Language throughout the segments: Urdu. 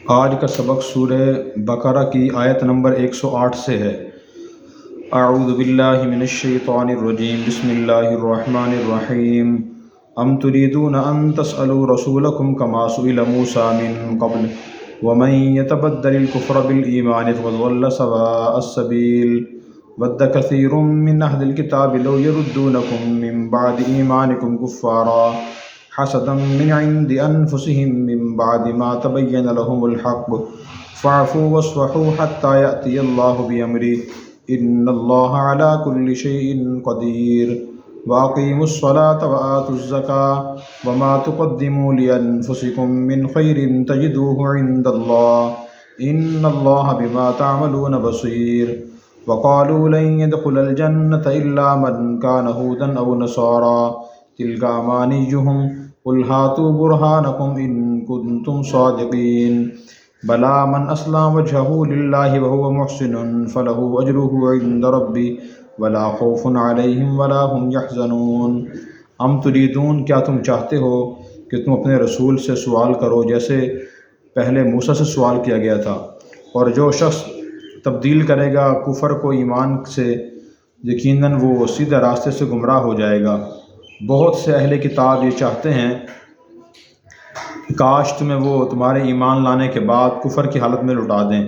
آج کا سبق سورہ بقرہ کی آیت نمبر 108 سے ہے۔ اعوذ باللہ من الشیطان الرجیم، بسم اللہ الرحمن الرحیم۔ ام تريدون ان تسألوا رسولکم کما سئل موسیٰ من قبل ومن يتبدل الكفر بالایمان فقد ضل سواء السبیل ود کثیر من اہل الکتاب لو يردونکم من بعد ایمانکم کفارا حسدا من عند انفسهم من بعد ما تبين لهم الحق فاعفوا واصفحوا حتى يأتي الله بأمره ان الله على كل شيء قدير واقيموا الصلاة وآتوا الزكاة وما تقدموا لأنفسكم من خير تجدوه عند الله ان الله بما تعملون بصير وقالوا لن يدخل الجنة إلا من كان هودا أو نصارى تلك أمانيهم قل هاتوا برهانكم إن كنتم صادقين بلى من أسلم وجهه لله وهو محسن فله أجره عند ربي ولا خوف عليهم ولا هم يحزنون۔ ام تريدون، کیا تم چاہتے ہو کہ تم اپنے رسول سے سوال کرو جیسے پہلے موسیٰ سے سوال کیا گیا تھا، اور جو شخص تبدیل کرے گا کفر کو ایمان سے یقیناً وہ سیدھے راستے سے گمراہ ہو جائے گا۔ بہت سے اہل کتاب یہ چاہتے ہیں کہ کاش تمہیں وہ تمہارے ایمان لانے کے بعد کفر کی حالت میں لٹا دیں،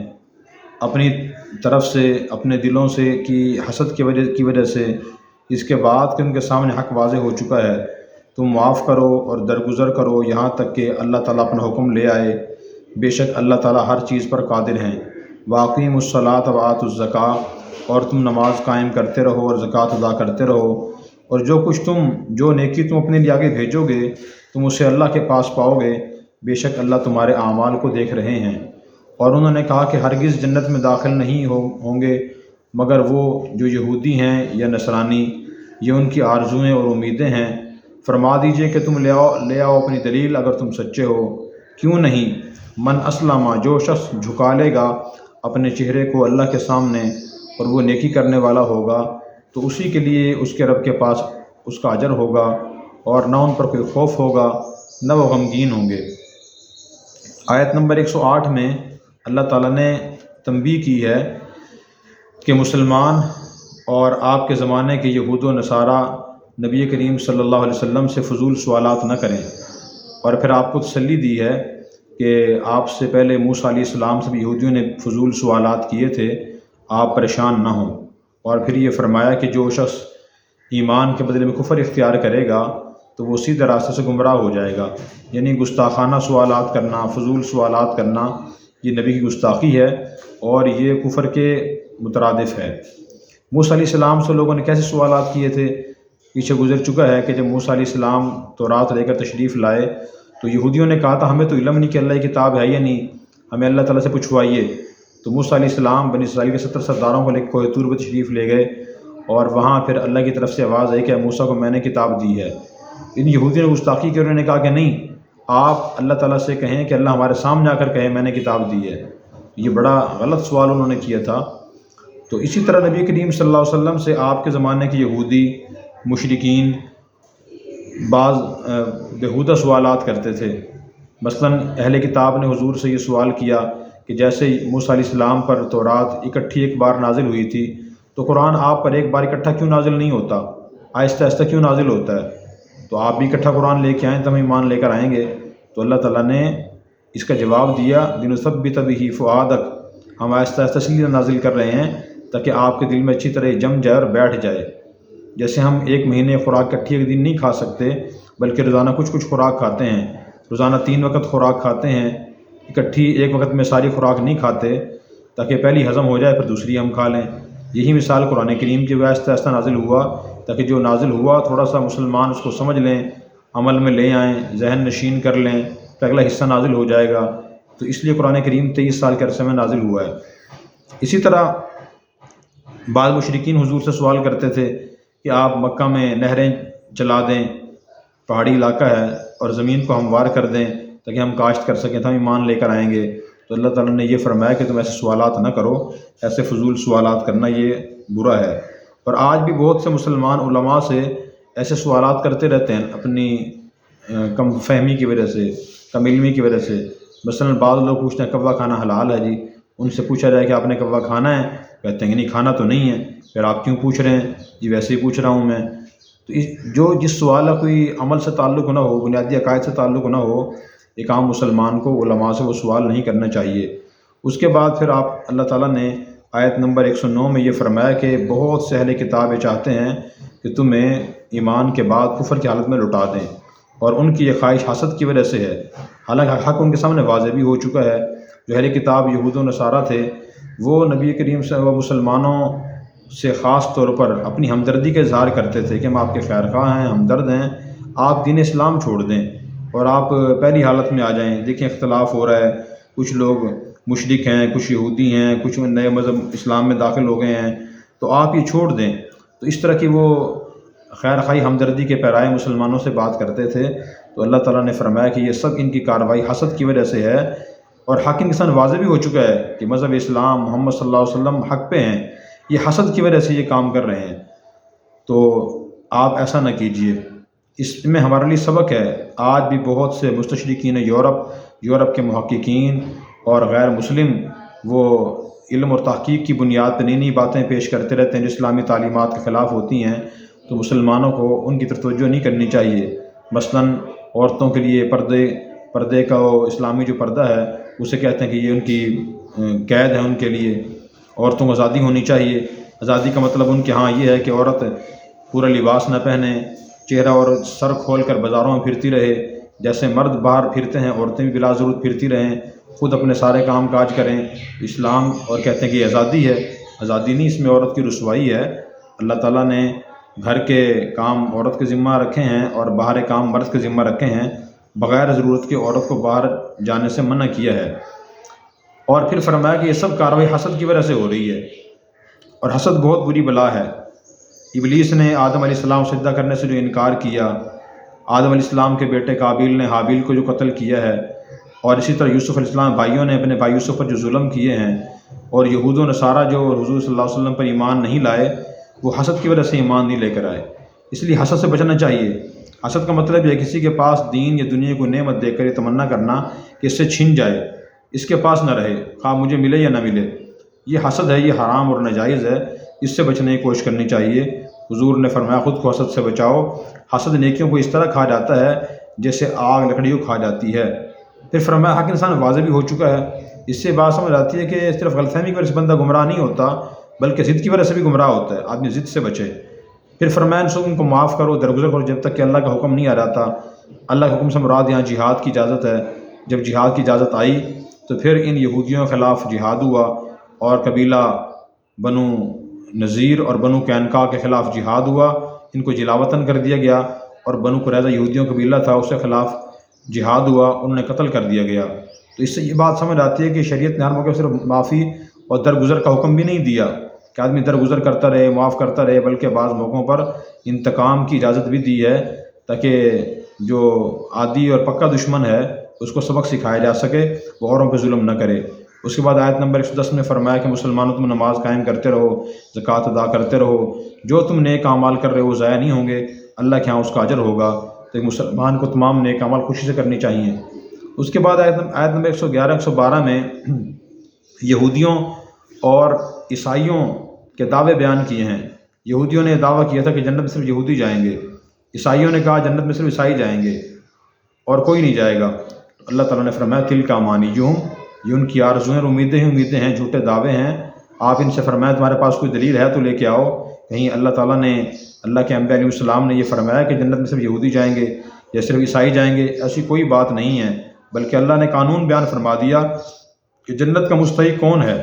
اپنی طرف سے اپنے دلوں سے کی حسد کی وجہ سے، اس کے بعد کہ ان کے سامنے حق واضح ہو چکا ہے۔ تم معاف کرو اور درگزر کرو یہاں تک کہ اللہ تعالیٰ اپنا حکم لے آئے، بے شک اللہ تعالیٰ ہر چیز پر قادر ہیں۔ واقیموا الصلاۃ وآتوا الزکاۃ، اور تم نماز قائم کرتے رہو اور زکوٰۃ ادا کرتے رہو، اور جو نیکی تم اپنے لیے آگے بھیجو گے تم اسے اللہ کے پاس پاؤ گے، بے شک اللہ تمہارے اعمال کو دیکھ رہے ہیں۔ اور انہوں نے کہا کہ ہرگز جنت میں داخل نہیں ہوں گے مگر وہ جو یہودی ہیں یا نصرانی، یہ ان کی آرزوئیں اور امیدیں ہیں۔ فرما دیجئے کہ تم لے آؤ اپنی دلیل اگر تم سچے ہو۔ کیوں نہیں؟ من اسلم، جو شخص جھکا لے گا اپنے چہرے کو اللہ کے سامنے اور وہ نیکی کرنے والا ہوگا تو اسی کے لیے اس کے رب کے پاس اس کا اجر ہوگا، اور نہ ان پر کوئی خوف ہوگا نہ وہ غمگین ہوں گے۔ آیت نمبر 108 میں اللہ تعالیٰ نے تنبیہ کی ہے کہ مسلمان اور آپ کے زمانے کے یہود و نصارہ نبی کریم صلی اللہ علیہ وسلم سے فضول سوالات نہ کریں، اور پھر آپ کو تسلی دی ہے کہ آپ سے پہلے موسیٰ علیہ السلام سے بھی یہودیوں نے فضول سوالات کیے تھے، آپ پریشان نہ ہوں۔ اور پھر یہ فرمایا کہ جو شخص ایمان کے بدلے میں کفر اختیار کرے گا تو وہ سیدھے راستے سے گمراہ ہو جائے گا، یعنی گستاخانہ سوالات کرنا، فضول سوالات کرنا، یہ نبی کی گستاخی ہے اور یہ کفر کے مترادف ہے۔ موسیٰ علیہ السلام سے لوگوں نے کیسے سوالات کیے تھے پیچھے گزر چکا ہے کہ جب موسیٰ علیہ السلام تورات لے کر تشریف لائے تو یہودیوں نے کہا تھا ہمیں تو علم نہیں کہ اللہ کی کتاب ہے یا نہیں، ہمیں اللہ تعالیٰ سے پوچھوائیے۔ تو موسیٰ علیہ السلام بنی اسرائیل کے 70 سرداروں کو لے کے کوہ طور پر تشریف لے گئے، اور وہاں پھر اللہ کی طرف سے آواز آئی کہ موسیٰ کو میں نے کتاب دی ہے۔ ان یہودیوں نے گستاخی کی، انہوں نے کہا کہ نہیں، آپ اللہ تعالیٰ سے کہیں کہ اللہ ہمارے سامنے آ کر کہے میں نے کتاب دی ہے۔ یہ بڑا غلط سوال انہوں نے کیا تھا۔ تو اسی طرح نبی کریم صلی اللہ علیہ وسلم سے آپ کے زمانے کے یہودی مشرکین بعض بیہودہ سوالات کرتے تھے۔ مثلاً اہل کتاب نے حضور سے یہ سوال کیا کہ جیسے موسیٰ علیہ السلام پر تورات اکٹھی ایک بار نازل ہوئی تھی تو قرآن آپ پر ایک بار اکٹھا کیوں نازل نہیں ہوتا، آہستہ آہستہ کیوں نازل ہوتا ہے؟ تو آپ بھی اکٹھا قرآن لے کے آئیں تو ہم ایمان لے کر آئیں گے۔ تو اللہ تعالیٰ نے اس کا جواب دیا لنثبت بہ فؤادک، ہم آہستہ آہستہ اس لیے نازل کر رہے ہیں تاکہ آپ کے دل میں اچھی طرح جم جائے اور بیٹھ جائے۔ جیسے ہم ایک مہینے خوراک اکٹھی ایک دن نہیں کھا سکتے بلکہ روزانہ کچھ خوراک کھاتے ہیں، روزانہ 3 وقت خوراک کھاتے ہیں، اکٹھی ایک وقت میں ساری خوراک نہیں کھاتے تاکہ پہلی ہضم ہو جائے پھر دوسری ہم کھا لیں۔ یہی مثال قرآن کریم کی آہستہ آہستہ نازل ہوا تاکہ جو نازل ہوا تھوڑا سا مسلمان اس کو سمجھ لیں، عمل میں لے آئیں، ذہن نشین کر لیں، پھر اگلا حصہ نازل ہو جائے گا۔ تو اس لیے قرآن کریم 23 سال کے عرصے میں نازل ہوا ہے۔ اسی طرح بعض مشرکین حضور سے سوال کرتے تھے کہ آپ مکہ میں نہریں چلا دیں، پہاڑی علاقہ ہے، اور زمین کو ہموار کر دیں تاکہ ہم کاشت کر سکیں، تو ہم ایمان لے کر آئیں گے۔ تو اللہ تعالیٰ نے یہ فرمایا کہ تم ایسے سوالات نہ کرو، ایسے فضول سوالات کرنا یہ برا ہے۔ اور آج بھی بہت سے مسلمان علماء سے ایسے سوالات کرتے رہتے ہیں اپنی کم فہمی کی وجہ سے، کم علمی کی وجہ سے۔ مثلاً بعض لوگ پوچھتے ہیں کوا کھانا حلال ہے جی، ان سے پوچھا جائے کہ آپ نے کوا کھانا ہے، کہتے ہیں کہ نہیں کھانا تو نہیں ہے، پھر آپ کیوں پوچھ رہے ہیں؟ جی ویسے ہی پوچھ رہا ہوں میں۔ تو جو جس سوال کا کوئی عمل سے تعلق نہ ہو، بنیادی عقائد سے تعلق نہ ہو، ایک عام مسلمان کو علماء سے وہ سوال نہیں کرنا چاہیے۔ اس کے بعد پھر اللہ تعالیٰ نے آیت نمبر 109 میں یہ فرمایا کہ بہت سے اہل کتاب چاہتے ہیں کہ تمہیں ایمان کے بعد کفر کی حالت میں لٹا دیں، اور ان کی یہ خواہش حسد کی وجہ سے ہے، حالانکہ حق ان کے سامنے واضح بھی ہو چکا ہے۔ جو اہل کتاب یہود و نصارہ تھے وہ نبی کریم سے و مسلمانوں سے خاص طور پر اپنی ہمدردی کا اظہار کرتے تھے کہ ہم آپ کے خیر خواہ ہیں، ہمدرد ہیں، آپ دین اسلام چھوڑ دیں اور آپ پہلی حالت میں آ جائیں۔ دیکھیں اختلاف ہو رہا ہے، کچھ لوگ مشرک ہیں، کچھ یہودی ہیں، کچھ نئے مذہب اسلام میں داخل ہو گئے ہیں، تو آپ یہ چھوڑ دیں۔ تو اس طرح کی وہ خیر خواہی ہمدردی کے پیرائے مسلمانوں سے بات کرتے تھے، تو اللہ تعالیٰ نے فرمایا کہ یہ سب ان کی کارروائی حسد کی وجہ سے ہے، اور حق ان کے سامنے واضح بھی ہو چکا ہے کہ مذہب اسلام محمد صلی اللہ علیہ وسلم حق پہ ہیں، یہ حسد کی وجہ سے یہ کام کر رہے ہیں۔ تو آپ ایسا نہ کیجئے، اس میں ہمارے لیے سبق ہے۔ آج بھی بہت سے مستشرقین یورپ کے محققین اور غیر مسلم وہ علم اور تحقیق کی بنیاد پہ نئی نئی باتیں پیش کرتے رہتے ہیں جو اسلامی تعلیمات کے خلاف ہوتی ہیں، تو مسلمانوں کو ان کی طرف توجہ نہیں کرنی چاہیے۔ مثلاً عورتوں کے لیے پردے کا اسلامی جو پردہ ہے اسے کہتے ہیں کہ یہ ان کی قید ہے، ان کے لیے عورتوں کو آزادی ہونی چاہیے۔ آزادی کا مطلب ان کے ہاں یہ ہے کہ عورت پورا لباس نہ پہنے، چہرہ اور سر کھول کر بازاروں میں پھرتی رہے، جیسے مرد باہر پھرتے ہیں عورتیں بھی بلا ضرورت پھرتی رہیں، خود اپنے سارے کام کاج کریں۔ اسلام اور کہتے ہیں کہ یہ آزادی ہے، آزادی نہیں، اس میں عورت کی رسوائی ہے۔ اللہ تعالیٰ نے گھر کے کام عورت کے ذمہ رکھے ہیں اور باہر کام مرد کے ذمہ رکھے ہیں، بغیر ضرورت کے عورت کو باہر جانے سے منع کیا ہے۔ اور پھر فرمایا کہ یہ سب کارروائی حسد کی وجہ سے ہو رہی ہے، اور حسد بہت بری بلا ہے۔ ابلیس نے آدم علیہ السلام سجدہ کرنے سے جو انکار کیا، آدم علیہ السلام کے بیٹے قابیل نے حابیل کو جو قتل کیا ہے، اور اسی طرح یوسف علیہ السلام بھائیوں نے اپنے بھائی یوسف پر جو ظلم کیے ہیں، اور یہود و نصارہ جو حضور صلی اللہ علیہ وسلم پر ایمان نہیں لائے، وہ حسد کی وجہ سے ایمان نہیں لے کر آئے۔ اس لیے حسد سے بچنا چاہیے۔ حسد کا مطلب یہ کسی کے پاس دین یا دنیا کو نعمت دیکھ کر یہ تمنا کرنا کہ اس سے چھن جائے، اس کے پاس نہ رہے، خواہ مجھے ملے یا نہ ملے۔ یہ حسد ہے، یہ حرام اور ناجائز ہے، اس سے بچنے کی کوشش کرنی چاہیے۔ حضور نے فرمایا خود کو حسد سے بچاؤ۔ حسد نیکیوں کو اس طرح کھا جاتا ہے جیسے آگ لکڑی کو کھا جاتی ہے۔ پھر فرمایا حق انسان واضح بھی ہو چکا ہے۔ اس سے بات سمجھ آتی ہے کہ صرف غلط فہمی کی وجہ سے بندہ گمراہ نہیں ہوتا، بلکہ ضد کی وجہ سے بھی گمراہ ہوتا ہے۔ آدمی ضد سے بچے۔ پھر فرمایا ان کو معاف کرو، درگزر کرو جب تک کہ اللہ کا حکم نہیں آ جاتا۔ اللہ کے حکم سے مراد یہاں جہاد کی اجازت ہے۔ جب جہاد کی اجازت آئی تو پھر ان یہودیوں کے خلاف جہاد ہوا، اور قبیلہ بنو نذیر اور بنو قینقاع کے خلاف جہاد ہوا، ان کو جلاوطن کر دیا گیا، اور بنو قریظہ یہودیوں کا قبیلہ تھا، اس کے خلاف جہاد ہوا، انہیں قتل کر دیا گیا۔ تو اس سے یہ بات سمجھ آتی ہے کہ شریعت نے ہر موقع صرف معافی اور درگزر کا حکم بھی نہیں دیا کہ آدمی درگزر کرتا رہے، معاف کرتا رہے، بلکہ بعض موقعوں پر انتقام کی اجازت بھی دی ہے تاکہ جو عادی اور پکا دشمن ہے اس کو سبق سکھایا جا سکے، وہ اوروں پہ ظلم نہ کرے۔ اس کے بعد آیت نمبر 110 میں فرمایا کہ مسلمانوں تم نماز قائم کرتے رہو، زکوٰۃ ادا کرتے رہو، جو تم نیک اعمال کر رہے ہو وہ ضائع نہیں ہوں گے، اللہ کے ہاں اس کا اجر ہوگا۔ تو ایک مسلمان کو تمام نیک اعمال خوشی سے کرنی چاہیے۔ اس کے بعد آیت نمبر 111 112 میں یہودیوں اور عیسائیوں کے دعوے بیان کیے ہیں۔ یہودیوں نے دعویٰ کیا تھا کہ جنت میں صرف یہودی جائیں گے، عیسائیوں نے کہا جنت میں صرف عیسائی جائیں گے اور کوئی نہیں جائے گا۔ اللہ تعالیٰ نے فرمایا تلک امانیہم، یہ ان کی آرزویں، امیدیں ہیں، جھوٹے دعوے ہیں۔ آپ ان سے فرمایا تمہارے پاس کوئی دلیل ہے تو لے کے آؤ، کہیں اللہ تعالیٰ نے، اللہ کے انبیاء علیہ السلام نے یہ فرمایا کہ جنت میں صرف یہودی جائیں گے یا صرف عیسائی جائیں گے؟ ایسی کوئی بات نہیں ہے، بلکہ اللہ نے قانون بیان فرما دیا کہ جنت کا مستحق کون ہے۔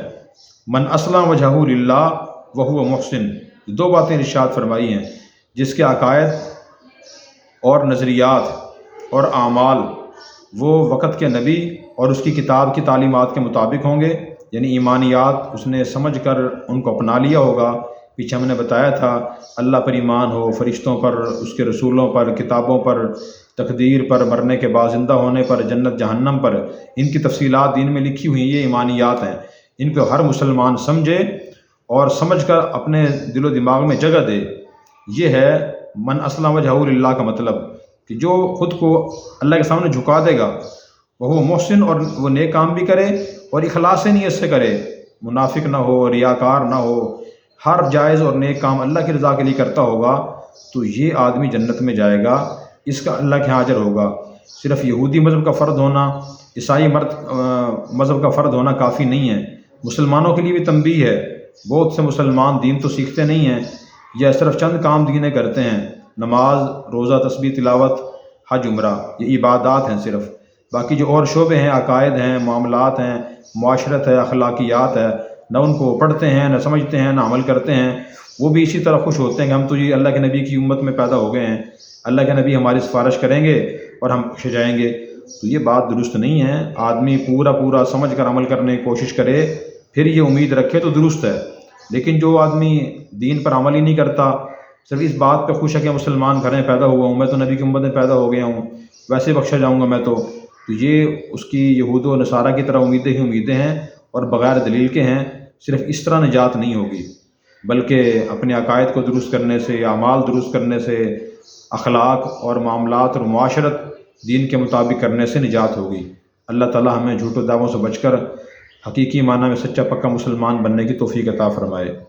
من اسلم وجہہ للہ وہو محسن، دو باتیں ارشاد فرمائی ہیں، جس کے عقائد اور نظریات اور اعمال وہ وقت کے نبی اور اس کی کتاب کی تعلیمات کے مطابق ہوں گے، یعنی ایمانیات اس نے سمجھ کر ان کو اپنا لیا ہوگا۔ پیچھے ہم نے بتایا تھا اللہ پر ایمان ہو، فرشتوں پر، اس کے رسولوں پر، کتابوں پر، تقدیر پر، مرنے کے بعد زندہ ہونے پر، جنت جہنم پر، ان کی تفصیلات دین میں لکھی ہوئی، یہ ایمانیات ہیں۔ ان کو ہر مسلمان سمجھے اور سمجھ کر اپنے دل و دماغ میں جگہ دے۔ یہ ہے من اسلم وجہہ للہ کا مطلب، کہ جو خود کو اللہ کے سامنے جھکا دے گا وہ محسن اور وہ نیک کام بھی کرے اور اخلاص نیت سے کرے، منافق نہ ہو، ریاکار نہ ہو، ہر جائز اور نیک کام اللہ کی رضا کے لیے کرتا ہوگا، تو یہ آدمی جنت میں جائے گا، اس کا اللہ کے ہاں اجر ہوگا۔ صرف یہودی مذہب کا فرد ہونا، عیسائی مذہب کا فرد ہونا کافی نہیں ہے، مسلمانوں کے لیے بھی تنبیہ ہے۔ بہت سے مسلمان دین تو سیکھتے نہیں ہیں، یا صرف چند کام دینے کرتے ہیں، نماز، روزہ، تسبیح، تلاوت، حج، عمرہ، یہ عبادات ہیں صرف۔ باقی جو اور شعبے ہیں، عقائد ہیں، معاملات ہیں، معاشرت ہے، اخلاقیات ہے، نہ ان کو پڑھتے ہیں، نہ سمجھتے ہیں، نہ عمل کرتے ہیں۔ وہ بھی اسی طرح خوش ہوتے ہیں کہ ہم تو یہ اللہ کے نبی کی امت میں پیدا ہو گئے ہیں، اللہ کے نبی ہماری سفارش کریں گے اور ہم خوش جائیں گے۔ تو یہ بات درست نہیں ہے۔ آدمی پورا سمجھ کر عمل کرنے کی کوشش کرے، پھر یہ امید رکھے تو درست ہے۔ لیکن جو آدمی دین پر عمل ہی نہیں کرتا، صرف اس بات پہ خوش ہے کہ مسلمان گھر میں پیدا ہوا ہوں، میں تو نبی کی امت میں پیدا ہو گیا ہوں، ویسے بخشا جاؤں گا میں تو یہ اس کی یہود و نصارہ کی طرح امیدیں ہی امیدیں ہیں اور بغیر دلیل کے ہیں۔ صرف اس طرح نجات نہیں ہوگی، بلکہ اپنے عقائد کو درست کرنے سے، اعمال درست کرنے سے، اخلاق اور معاملات اور معاشرت دین کے مطابق کرنے سے نجات ہوگی۔ اللہ تعالی ہمیں جھوٹ و دعووں سے بچ کر حقیقی معنی میں سچا پکا مسلمان بننے کی توفیق عطا فرمائے۔